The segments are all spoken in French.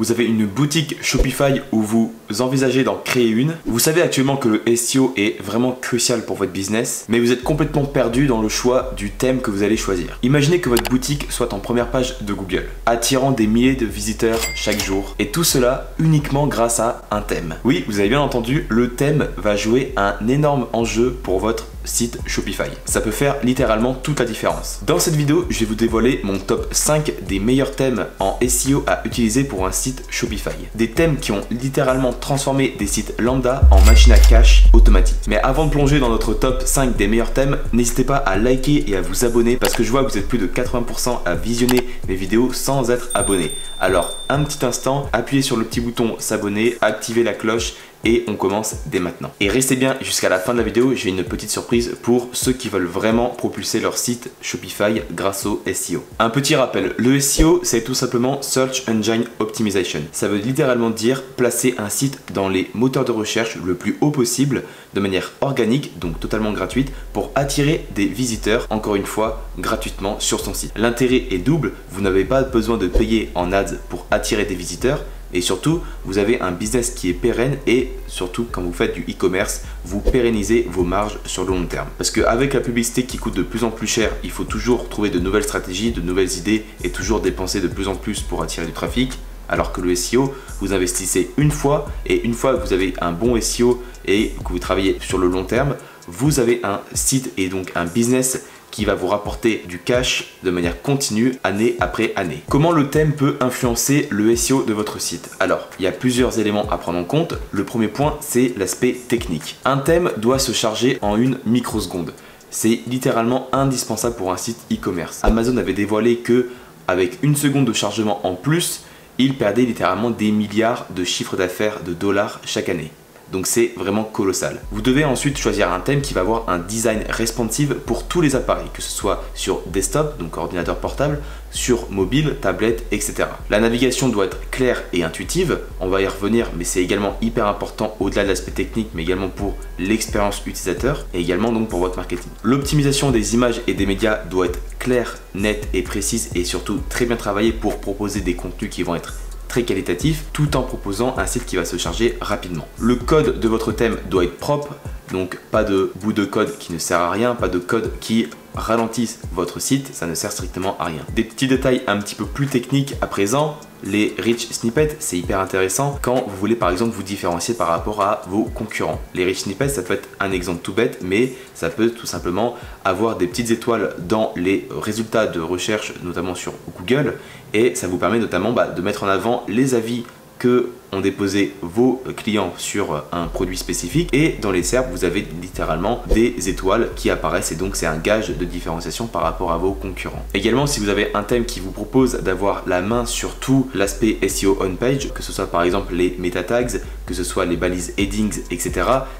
vous avez une boutique Shopify ou vous envisagez d'en créer une, vous savez actuellement que le SEO est vraiment crucial pour votre business, mais vous êtes complètement perdu dans le choix du thème que vous allez choisir. Imaginez que votre boutique soit en première page de Google, attirant des milliers de visiteurs chaque jour, et tout cela uniquement grâce à un thème. Oui, vous avez bien entendu, le thème va jouer un énorme enjeu pour votre site Shopify. Ça peut faire littéralement toute la différence. Dans cette vidéo, je vais vous dévoiler mon top 5 des meilleurs thèmes en SEO à utiliser pour un site Shopify. Des thèmes qui ont littéralement transformé des sites lambda en machine à cash automatique. Mais avant de plonger dans notre top 5 des meilleurs thèmes, n'hésitez pas à liker et à vous abonner parce que je vois que vous êtes plus de 80% à visionner mes vidéos sans être abonné. Alors, un petit instant, appuyez sur le petit bouton s'abonner, activez la cloche et on commence dès maintenant. Et restez bien jusqu'à la fin de la vidéo, j'ai une petite surprise pour ceux qui veulent vraiment propulser leur site Shopify grâce au SEO. Un petit rappel, le SEO c'est tout simplement Search Engine Optimization. Ça veut littéralement dire placer un site dans les moteurs de recherche le plus haut possible de manière organique, donc totalement gratuite, pour attirer des visiteurs, encore une fois, gratuitement sur son site. L'intérêt est double, vous n'avez pas besoin de payer en ads pour attirer des visiteurs, et surtout, vous avez un business qui est pérenne et surtout, quand vous faites du e-commerce, vous pérennisez vos marges sur le long terme. Parce qu'avec la publicité qui coûte de plus en plus cher, il faut toujours trouver de nouvelles stratégies, de nouvelles idées et toujours dépenser de plus en plus pour attirer du trafic. Alors que le SEO, vous investissez une fois et une fois que vous avez un bon SEO et que vous travaillez sur le long terme, vous avez un site et donc un business qui va vous rapporter du cash de manière continue année après année. Comment le thème peut influencer le SEO de votre site? Alors, il y a plusieurs éléments à prendre en compte. Le premier point, c'est l'aspect technique. Un thème doit se charger en une microseconde. C'est littéralement indispensable pour un site e-commerce. Amazon avait dévoilé que avec une seconde de chargement en plus, il perdait littéralement des milliards de chiffres d'affaires de dollars chaque année. Donc c'est vraiment colossal. Vous devez ensuite choisir un thème qui va avoir un design responsive pour tous les appareils, que ce soit sur desktop, donc ordinateur portable, sur mobile, tablette, etc. La navigation doit être claire et intuitive, on va y revenir, mais c'est également hyper important au-delà de l'aspect technique, mais également pour l'expérience utilisateur et également donc pour votre marketing. L'optimisation des images et des médias doit être claire, nette et précise et surtout très bien travaillée pour proposer des contenus qui vont être très qualitatif tout en proposant un site qui va se charger rapidement. Le code de votre thème doit être propre, donc pas de bout de code qui ne sert à rien, pas de code qui ralentisse votre site, ça ne sert strictement à rien. Des petits détails un petit peu plus techniques à présent, les rich snippets, c'est hyper intéressant quand vous voulez par exemple vous différencier par rapport à vos concurrents. Les rich snippets, ça peut être un exemple tout bête, mais ça peut tout simplement avoir des petites étoiles dans les résultats de recherche, notamment sur Google, et ça vous permet notamment de mettre en avant les avis que ont déposé vos clients sur un produit spécifique, et dans les SERP vous avez littéralement des étoiles qui apparaissent et donc c'est un gage de différenciation par rapport à vos concurrents. Également, si vous avez un thème qui vous propose d'avoir la main sur tout l'aspect SEO on page, que ce soit par exemple les meta tags, que ce soit les balises headings, etc.,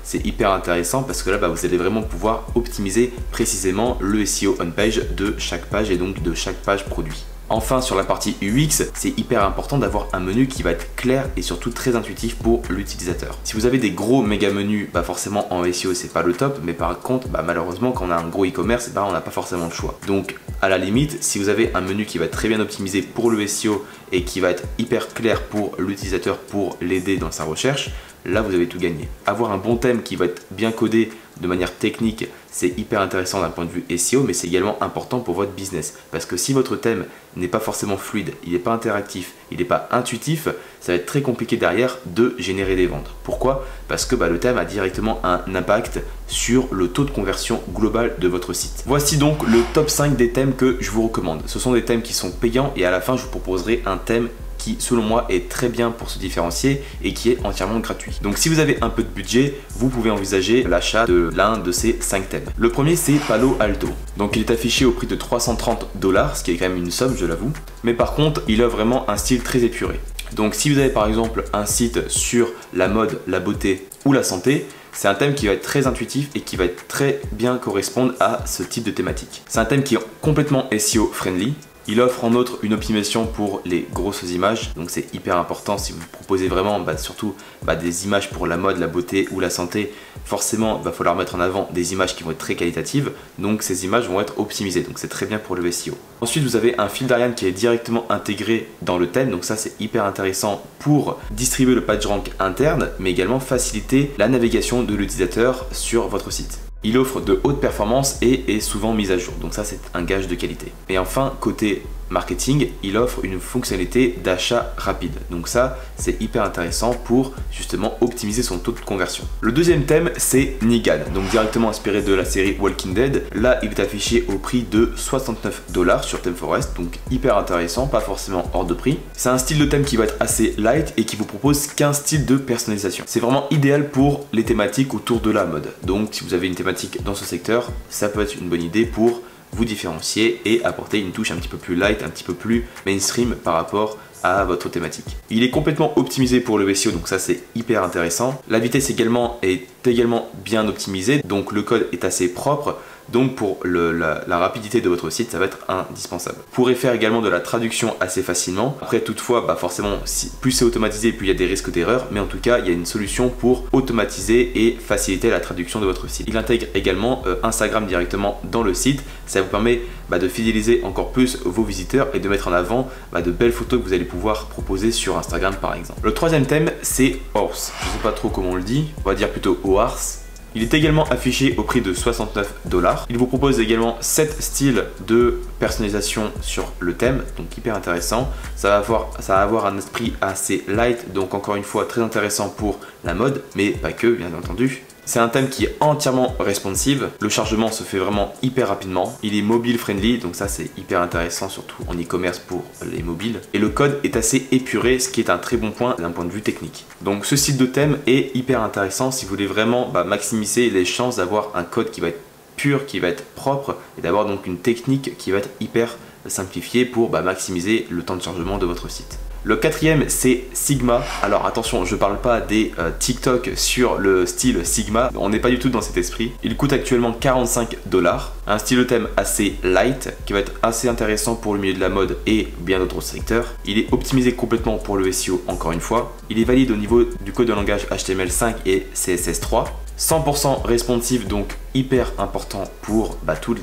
c'est hyper intéressant parce que là vous allez vraiment pouvoir optimiser précisément le SEO on page de chaque page et donc de chaque page produit. Enfin, sur la partie UX, c'est hyper important d'avoir un menu qui va être clair et surtout très intuitif pour l'utilisateur. Si vous avez des gros méga menus, forcément en SEO c'est pas le top, mais par contre malheureusement quand on a un gros e-commerce, on n'a pas forcément le choix. Donc à la limite, si vous avez un menu qui va être très bien optimisé pour le SEO et qui va être hyper clair pour l'utilisateur pour l'aider dans sa recherche, là vous avez tout gagné. Avoir un bon thème qui va être bien codé de manière technique, c'est hyper intéressant d'un point de vue SEO, mais c'est également important pour votre business. Parce que si votre thème n'est pas forcément fluide, il n'est pas interactif, il n'est pas intuitif, ça va être très compliqué derrière de générer des ventes. Pourquoi? Parce que le thème a directement un impact sur le taux de conversion global de votre site. Voici donc le top 5 des thèmes que je vous recommande. Ce sont des thèmes qui sont payants et à la fin je vous proposerai un thème qui selon moi est très bien pour se différencier et qui est entièrement gratuit. Donc si vous avez un peu de budget, vous pouvez envisager l'achat de l'un de ces 5 thèmes. Le premier c'est Palo Alto. Donc il est affiché au prix de 330 $, ce qui est quand même une somme, je l'avoue. Mais par contre, il a vraiment un style très épuré. Donc si vous avez par exemple un site sur la mode, la beauté ou la santé, c'est un thème qui va être très intuitif et qui va être très bien correspondre à ce type de thématique. C'est un thème qui est complètement SEO friendly. Il offre en outre une optimisation pour les grosses images, donc c'est hyper important si vous proposez vraiment surtout des images pour la mode, la beauté ou la santé. Forcément, il va falloir mettre en avant des images qui vont être très qualitatives, donc ces images vont être optimisées, donc c'est très bien pour le SEO. Ensuite, vous avez un fil d'Ariane qui est directement intégré dans le thème, donc ça c'est hyper intéressant pour distribuer le PageRank interne, mais également faciliter la navigation de l'utilisateur sur votre site. Il offre de hautes performances et est souvent mis à jour, donc ça c'est un gage de qualité. Et enfin, côté marketing, il offre une fonctionnalité d'achat rapide. Donc ça, c'est hyper intéressant pour justement optimiser son taux de conversion. Le deuxième thème, c'est Nigan, donc directement inspiré de la série Walking Dead. Là, il est affiché au prix de 69 $ sur ThemeForest, donc hyper intéressant, pas forcément hors de prix. C'est un style de thème qui va être assez light et qui vous propose 15 styles de personnalisation. C'est vraiment idéal pour les thématiques autour de la mode. Donc si vous avez une thématique dans ce secteur, ça peut être une bonne idée pour vous différencier et apporter une touche un petit peu plus light, un petit peu plus mainstream par rapport à votre thématique. Il est complètement optimisé pour le SEO, donc ça c'est hyper intéressant. La vitesse est également bien optimisée, donc le code est assez propre. Donc pour la rapidité de votre site, ça va être indispensable. Vous pourrez faire également de la traduction assez facilement. Après toutefois, forcément, plus c'est automatisé, plus il y a des risques d'erreur. Mais en tout cas, il y a une solution pour automatiser et faciliter la traduction de votre site. Il intègre également Instagram directement dans le site. Ça vous permet de fidéliser encore plus vos visiteurs et de mettre en avant de belles photos que vous allez pouvoir proposer sur Instagram par exemple. Le troisième thème, c'est Horse. Je ne sais pas trop comment on le dit. On va dire plutôt Horse. Il est également affiché au prix de 69 $. Il vous propose également 7 styles de personnalisation sur le thème, donc hyper intéressant. Ça va avoir un esprit assez light, donc encore une fois très intéressant pour la mode, mais pas que bien entendu. C'est un thème qui est entièrement responsive, le chargement se fait vraiment hyper rapidement, il est mobile friendly, donc ça c'est hyper intéressant surtout en e-commerce pour les mobiles. Et le code est assez épuré, ce qui est un très bon point d'un point de vue technique. Donc ce style de thème est hyper intéressant si vous voulez vraiment maximiser les chances d'avoir un code qui va être pur, qui va être propre et d'avoir donc une technique qui va être hyper simplifiée pour maximiser le temps de chargement de votre site. Le quatrième, c'est Sigma. Alors attention, je parle pas des TikTok sur le style Sigma, on n'est pas du tout dans cet esprit. Il coûte actuellement 45 $. Un style de thème assez light, qui va être assez intéressant pour le milieu de la mode et bien d'autres secteurs. Il est optimisé complètement pour le SEO encore une fois. Il est valide au niveau du code de langage HTML5 et CSS3. 100% responsive, donc hyper important pour tous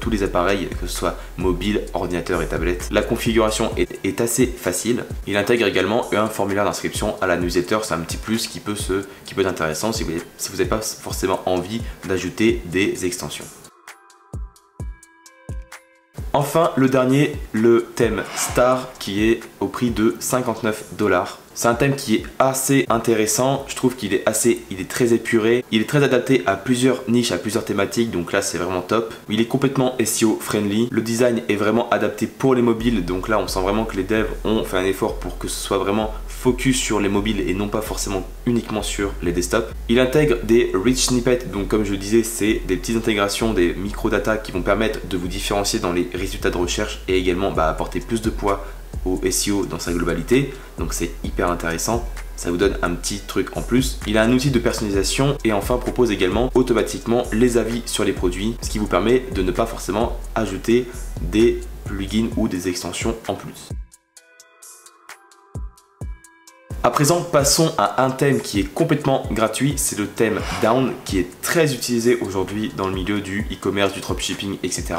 les appareils, que ce soit mobile, ordinateur et tablette. La configuration est assez facile. Il intègre également un formulaire d'inscription à la newsletter. C'est un petit plus qui peut être intéressant si vous n'avez pas forcément envie d'ajouter des extensions. Enfin, le dernier, le thème Star, qui est au prix de 59 $. C'est un thème qui est assez intéressant, je trouve qu'il est très épuré, il est très adapté à plusieurs niches, à plusieurs thématiques, donc là c'est vraiment top. Il est complètement SEO friendly, le design est vraiment adapté pour les mobiles, donc là on sent vraiment que les devs ont fait un effort pour que ce soit vraiment focus sur les mobiles et non pas forcément uniquement sur les desktops. Il intègre des rich snippets, donc comme je le disais, c'est des petites intégrations, des micro-data qui vont permettre de vous différencier dans les résultats de recherche et également apporter plus de poids au SEO dans sa globalité, donc c'est hyper intéressant, ça vous donne un petit truc en plus. Il a un outil de personnalisation et enfin propose également automatiquement les avis sur les produits, ce qui vous permet de ne pas forcément ajouter des plugins ou des extensions en plus. À présent, passons à un thème qui est complètement gratuit, c'est le thème Down qui est très utilisé aujourd'hui dans le milieu du e-commerce, du dropshipping, etc.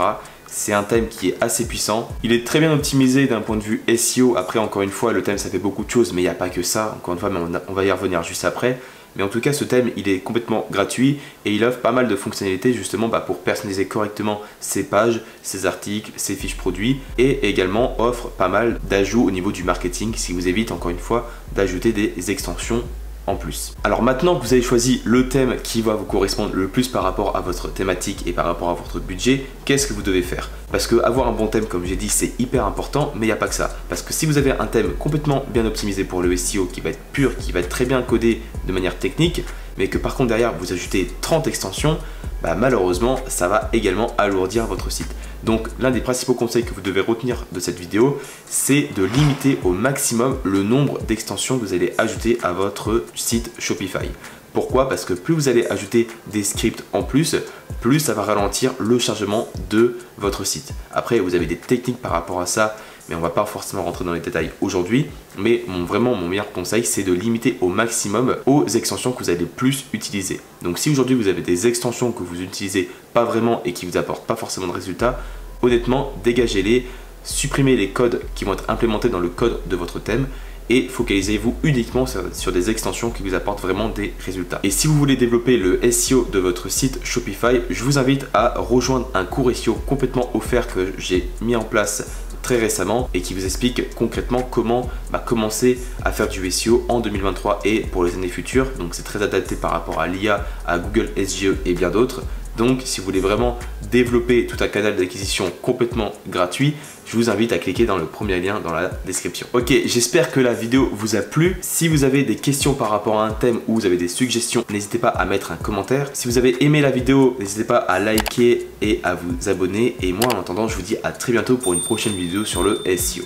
C'est un thème qui est assez puissant. Il est très bien optimisé d'un point de vue SEO. Après, encore une fois, le thème, ça fait beaucoup de choses, mais il n'y a pas que ça. Encore une fois, mais on va y revenir juste après. Mais en tout cas, ce thème, il est complètement gratuit et il offre pas mal de fonctionnalités justement pour personnaliser correctement ses pages, ses articles, ses fiches produits et également offre pas mal d'ajouts au niveau du marketing, ce qui vous évite encore une fois d'ajouter des extensions en plus. Alors maintenant que vous avez choisi le thème qui va vous correspondre le plus par rapport à votre thématique et par rapport à votre budget, qu'est-ce que vous devez faire? Parce que avoir un bon thème, comme j'ai dit, c'est hyper important, mais il n'y a pas que ça. Parce que si vous avez un thème complètement bien optimisé pour le SEO, qui va être pur, qui va être très bien codé de manière technique, mais que par contre derrière vous ajoutez 30 extensions, malheureusement ça va également alourdir votre site. Donc l'un des principaux conseils que vous devez retenir de cette vidéo, c'est de limiter au maximum le nombre d'extensions que vous allez ajouter à votre site Shopify. Pourquoi? Parce que plus vous allez ajouter des scripts en plus, plus ça va ralentir le chargement de votre site. Après, vous avez des techniques par rapport à ça, mais on va pas forcément rentrer dans les détails aujourd'hui. Mais vraiment, mon meilleur conseil, c'est de limiter au maximum aux extensions que vous allez le plus utiliser. Donc si aujourd'hui vous avez des extensions que vous n'utilisez pas vraiment et qui vous apportent pas forcément de résultats, honnêtement, dégagez-les, supprimez les codes qui vont être implémentés dans le code de votre thème et focalisez-vous uniquement sur des extensions qui vous apportent vraiment des résultats. Et si vous voulez développer le SEO de votre site Shopify, je vous invite à rejoindre un cours SEO complètement offert que j'ai mis en place très récemment et qui vous explique concrètement comment commencer à faire du SEO en 2023 et pour les années futures. Donc c'est très adapté par rapport à l'IA, à Google SGE et bien d'autres. Donc si vous voulez vraiment développer tout un canal d'acquisition complètement gratuit, je vous invite à cliquer dans le premier lien dans la description. Ok, j'espère que la vidéo vous a plu. Si vous avez des questions par rapport à un thème ou vous avez des suggestions, n'hésitez pas à mettre un commentaire. Si vous avez aimé la vidéo, n'hésitez pas à liker et à vous abonner. Et moi en attendant, je vous dis à très bientôt pour une prochaine vidéo sur le SEO.